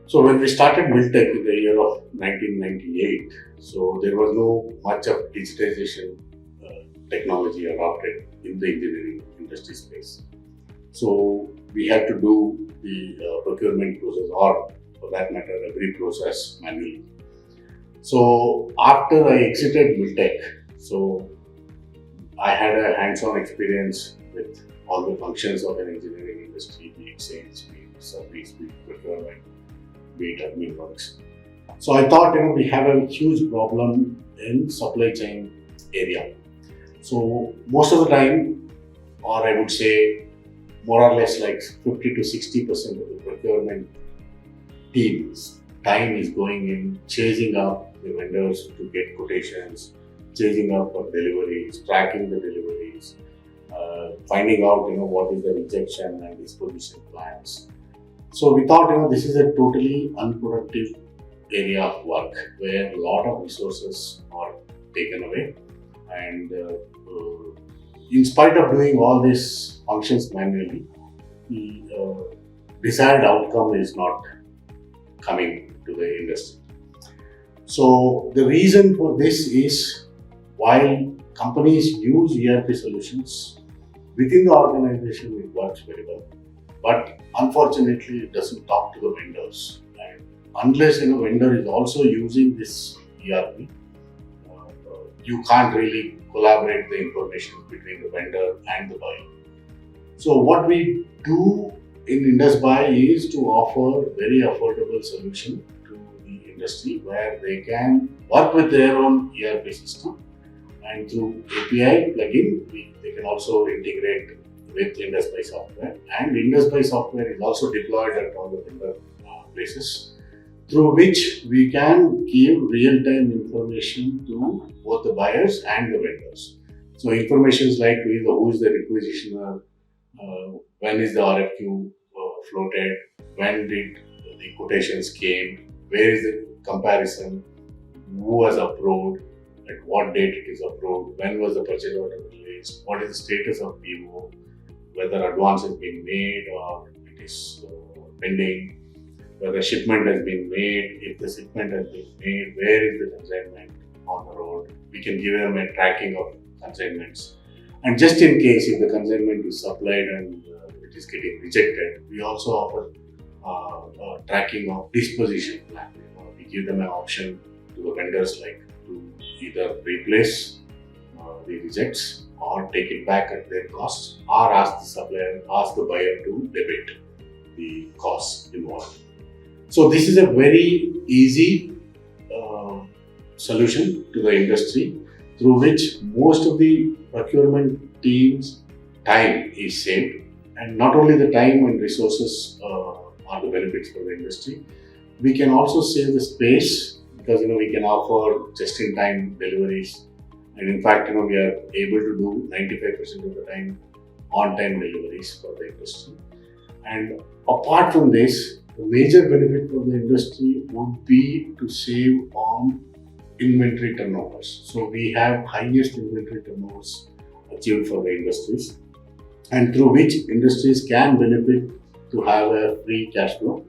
So when we started Miltech in the year of 1998, so there was no much of digitization technology adopted in the engineering industry space. So we had to do the procurement process, or for that matter, every process manually. So after I exited Miltech, so I had a hands-on experience with all the functions of an engineering industry, be it sales, be it service, be it procurement, be it admin works. So I thought, we have a huge problem in supply chain area. So most of the time, or I would say more or less like 50 to 60% of the procurement team's time is going in chasing up the vendors to get quotations, chasing up for deliveries, tracking the deliveries, finding out what is the rejection and disposition plans. So we thought this is a totally unproductive area of work where a lot of resources are taken away, and in spite of doing all these functions manually, the desired outcome is not coming to the industry. So the reason for this is, while companies use ERP solutions within the organization, it works very well, but unfortunately it doesn't talk to the vendors. And unless vendor is also using this ERP, you can't really collaborate the information between the vendor and the buyer. So what we do in InduzBuy is to offer very affordable solution to the industry where they can work with their own ERP system, and through API plugin they can also integrate with InduzBuy software, and InduzBuy software is also deployed at all the vendor places, through which we can give real-time information to both the buyers and the vendors. So information like who is the requisitioner, when is the RFQ floated, when did the quotations came, where is the comparison, who was approved, at what date it is approved, when was the purchase order released, what is the status of PO, whether advance has been made or it is pending, whether shipment has been made, if the shipment has been made, where is the consignment on the road. We can give them a tracking of consignments. And just in case if the consignment is supplied and it is getting rejected, we also offer tracking of disposition plan. We give them an option to the vendors like to either replace the rejects or take it back at their cost, or ask the buyer to debit the costs involved. So this is a very easy solution to the industry, through which most of the procurement teams' time is saved, and not only the time and resources are the benefits for the industry. We can also save the space because we can offer just-in-time deliveries, and in fact we are able to do 95% of the time on-time deliveries for the industry. And apart from this, the major benefit for the industry would be to save on inventory turnovers. So we have highest inventory turnovers achieved for the industries, and through which industries can benefit to have a free cash flow,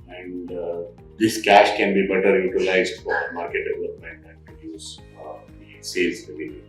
and this cash can be better utilized for market development and to use the sales revenue.